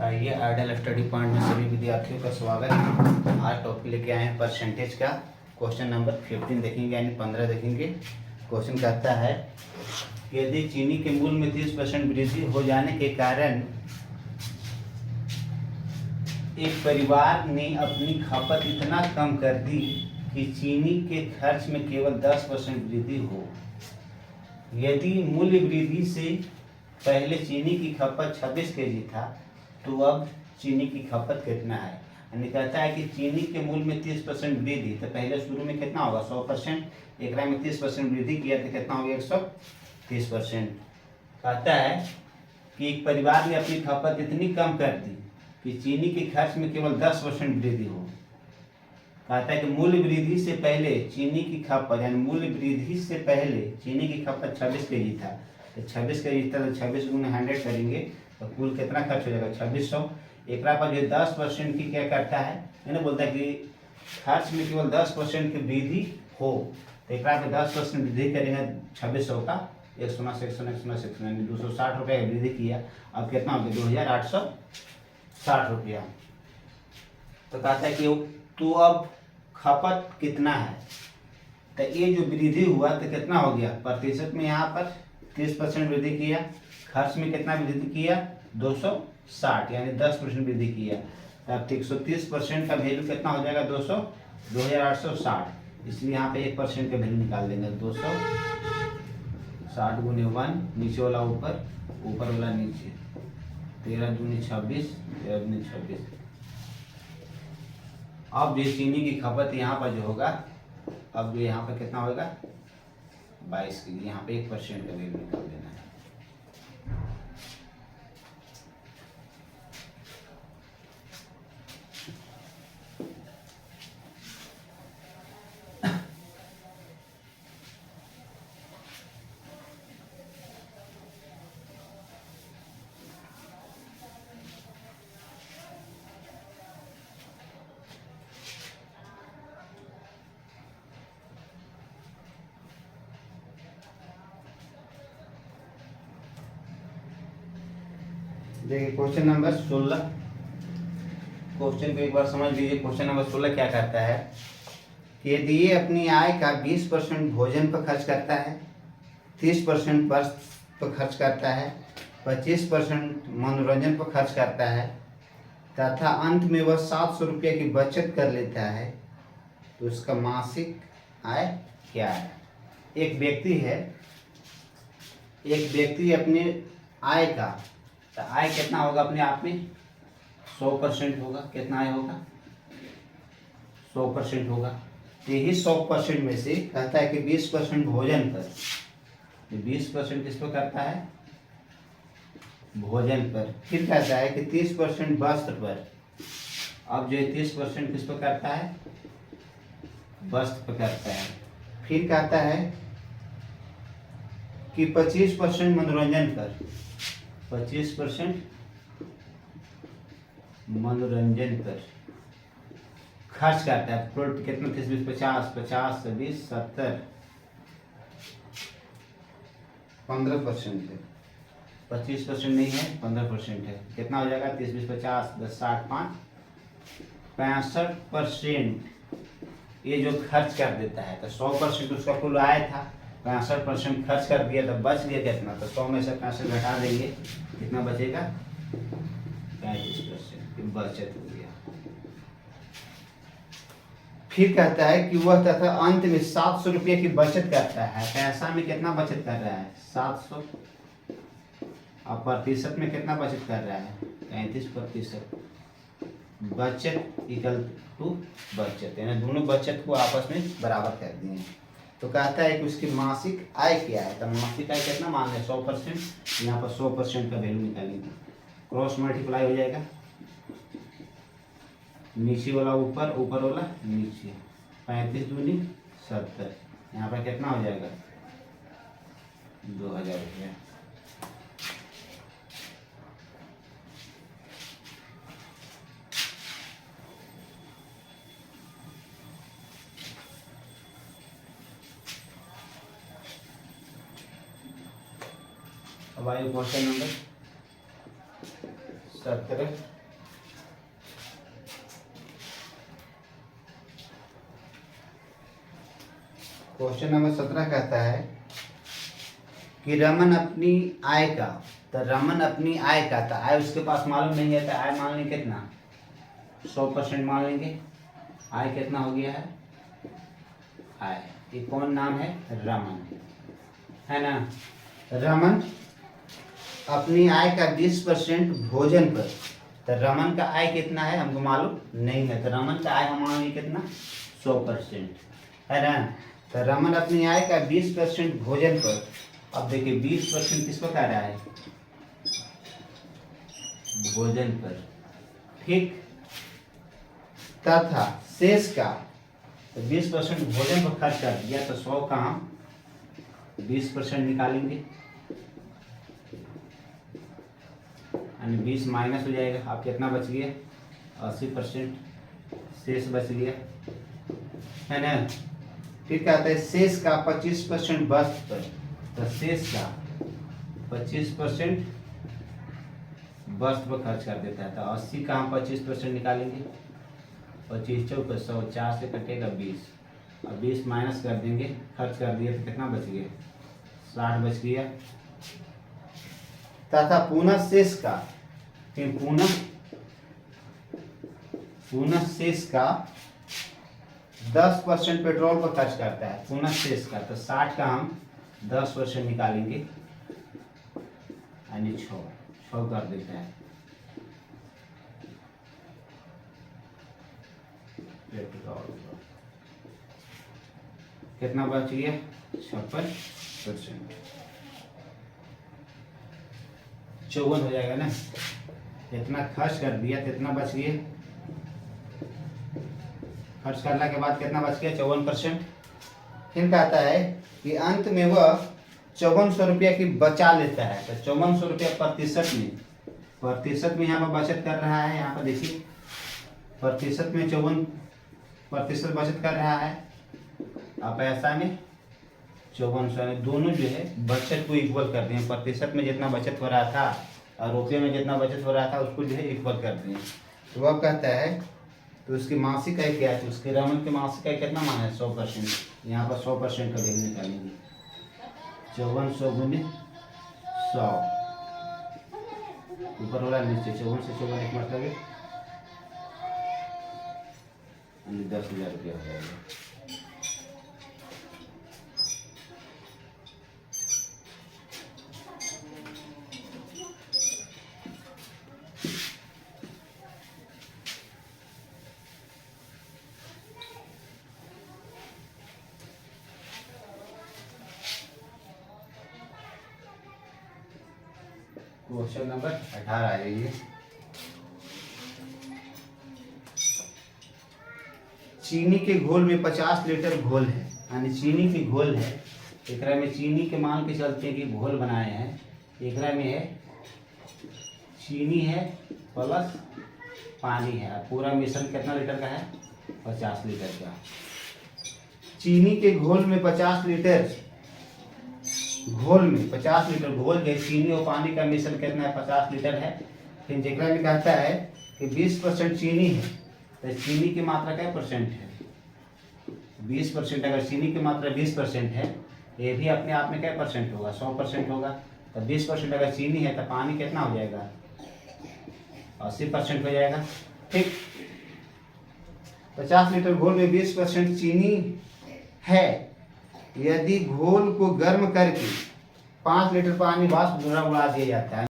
आइए ideal study point में सभी विद्यार्थियों का स्वागत है। आज टॉपिक लेके आए हैं परसेंटेज का। क्वेश्चन नंबर 15 देखेंगे, यानी 15 देखेंगे। क्वेश्चन कहता है यदि चीनी के मूल्य में 30% वृद्धि हो जाने के कारण एक परिवार ने अपनी खपत इतना कम कर दी कि चीनी के खर्च में केवल 10% वृद्धि हो। यदि मूल्य वृद्धि से पहले चीनी की खपत 26 केजी था तो अब चीनी की खपत कितना है। यानी कहता है कि चीनी के मूल्य में 30% वृद्धि, तो पहले शुरू में कितना होगा 100%, एक में 30% वृद्धि किया तो कितना होगा 130%। कहता है कि एक परिवार ने अपनी खपत इतनी कम कर दी कि चीनी के खर्च में केवल 10% वृद्धि हो। कहता है कि मूल्य वृद्धि से पहले चीनी की खपत, यानी मूल्य वृद्धि से पहले चीनी की खपत 26 केजी था, तो 26 केजी था तो 26 गुना 100 करेंगे तो कुल कितना खर्च हो जाएगा 2600। एक पर जो 10% की क्या करता है, मैंने बोलता है कि खर्च में केवल 10% की वृद्धि हो, तो एक पर 10% वृद्धि करेंगे 2600 का 160 यानी 260 रुपये की वृद्धि किया। अब कितना हो गया 2860 रुपया। तो कहता है कि तो अब खपत कितना है, तो ये जो वृद्धि हुआ तो कितना हो गया प्रतिशत में, यहाँ पर 30% वृद्धि किया, खर्च में कितना वृद्धि किया 260 यानी 10% वृद्धि किया। तब 130% का वैल्यू कितना हो जाएगा 2860, इसलिए यहाँ पे 1% का वैल्यू निकाल देंगे 260 गुने 1, नीचे वाला ऊपर, ऊपर वाला नीचे, 13 दूनी 26, 13 दूनी 26। अब जो चीनी की खपत यहाँ पर जो होगा, अब जो यहाँ पर कितना होगा 22 के लिए, यहाँ पे 1% का वैल्यू निकाल देना है। देखिए क्वेश्चन नंबर 16, क्वेश्चन को एक बार समझ लीजिए। क्वेश्चन नंबर 16 क्या कहता है कि यदि ये अपनी आय का 20% भोजन पर खर्च करता है, 30% वस्त्र पर खर्च करता है, 25% मनोरंजन पर खर्च करता है तथा अंत में वह 700 रुपये की बचत कर लेता है, तो उसका मासिक आय क्या है। एक व्यक्ति है, एक व्यक्ति अपने आय का, तो आय कितना होगा अपने आप में 100% होगा। कितना आय होगा 100% होगा। तो यही 100% में से कहता है कि 20% भोजन पर, 20% किस पर करता है भोजन पर। फिर कहता है कि 30% वस्त्र पर। अब जो 30% किस पर करता है वस्त्र पर करता है। फिर कहता है कि 25% मनोरंजन पर, 25% मनोरंजन पर खर्च करता है। टोटल कितना 30 20 50, 50 20 70, 15% है। 25% नहीं है 15% है। कितना हो जाएगा 30 20 50 10 60 5, 65% ये जो खर्च कर देता है। तो 100% उसका कुल आय था, 65% खर्च कर दिया, तो बच गया कितना, तो 100 में से 65 घटा देंगे, कितना बचेगा 35% बचत हो गया। फिर कहता है कि वह तथा अंत में 700 रुपये की बचत करता है। पैसा में कितना बचत कर रहा है 700, और प्रतिशत में कितना बचत कर रहा है 35%। बचत इक्वल टू बचत, यानी दोनों बचत को आपस में बराबर कर दिए। तो कहता है कि उसकी मासिक आय क्या है। तो मासिक आय कितना मान लें 100%, यहाँ पर 100% का वैल्यू निकालेंगे, क्रॉस मल्टीप्लाई हो जाएगा, नीचे वाला ऊपर, ऊपर वाला नीचे, 35 दूनी 70, यहाँ पर कितना हो जाएगा 2000 रुपया। अब आइए क्वेश्चन नंबर 17। क्वेश्चन नंबर 17 कहता है कि रमन अपनी आय का, तो रमन अपनी आय का, तो आय उसके पास मालूम नहीं है, तो आय मान लेंगे कितना, 100% मान लेंगे। आय कितना हो गया है, आय, ये कौन नाम है, रमन, है ना। रमन अपनी आय का 20% भोजन पर, तो रमन का आय कितना है हमको मालूम नहीं है, तो रमन का आय हम मानेंगे कितना, 100%, है ना। तो रमन अपनी आय का 20% भोजन पर, अब देखिए 20% किस पर कह रहा है, भोजन पर, ठीक, तथा शेष का, तो 20% भोजन पर खर्च कर दिया, तो 100 का हम 20% निकालेंगे, यानी 20 माइनस हो जाएगा, आप कितना बच गया, 80% शेष बच गया, है ना। फिर कहते हैं शेष का 25% वस्तु पर, तो शेष का 25% वस्तु पर खर्च कर देता है, तो 80 का हम 25% निकालेंगे, 25 चौक 100, 4 से कटेगा 20, और 20 माइनस कर देंगे, खर्च कर दिया तो कितना बच गया, 60 बच गया। तथा पुनः शेष का, फिर पुनः शेष का 10% पेट्रोल पर खर्च करता है, पुनः शेष का, तो 60 का हम 10% निकालेंगे, यानी 6 कर देता है। कितना बच गया, 56%, 54 हो जाएगा ना। इतना खर्च कर दिया तो इतना बच गया, खर्च करने के बाद कितना बच गया, 54%। फिर कहता है कि अंत में वह 5400 रुपया की बचा लेता है, तो 5400 रुपया प्रतिशत में यहाँ पर बचत कर रहा है, यहाँ पर देखिए प्रतिशत में 54% बचत कर रहा है, आप पैसा में 5400, दोनों जो है बचत को इक्वल कर दें, प्रतिशत में जितना बचत हो रहा था और रुपये में जितना बचत हो रहा था उसको जो है इक्वल कर दें। तो वह कहता है, तो उसकी मासिक आय क्या है, तो उसके रमन की मासिक आय कितना माना है, 100%, यहाँ पर 100% का वैल्यू निकालेंगे, 5400 गुने 100, ऊपर वाला नीचे, 54 से 54 एक मतलब है 10,000 रुपया हो जाएगा। क्वेश्चन नंबर 18 आ जाइए। चीनी के घोल में 50 लीटर घोल है, यानी चीनी के घोल है, एकरा में चीनी के मान के चलते कि घोल बनाए हैं, एकरा में है चीनी है प्लस पानी है, पूरा मिश्रण कितना लीटर का है, 50 लीटर का। चीनी के घोल में 50 लीटर घोल में 50 लीटर घोल है, चीनी और पानी का मिश्रण कितना है, 50 लीटर है। फिर जेकरा में कहता है कि 20% चीनी है, तो चीनी की मात्रा क्या परसेंट है, 20%। अगर चीनी की मात्रा 20% है, ये भी अपने आप में क्या परसेंट होगा, 100% होगा। तो 20% अगर चीनी है तो पानी कितना हो जाएगा, 80% हो जाएगा, ठीक। 50 लीटर घोल में 20% चीनी है, यदि घोल को गर्म करके 5 लीटर पानी वाष्प द्वारा उड़ा दिया जाता है।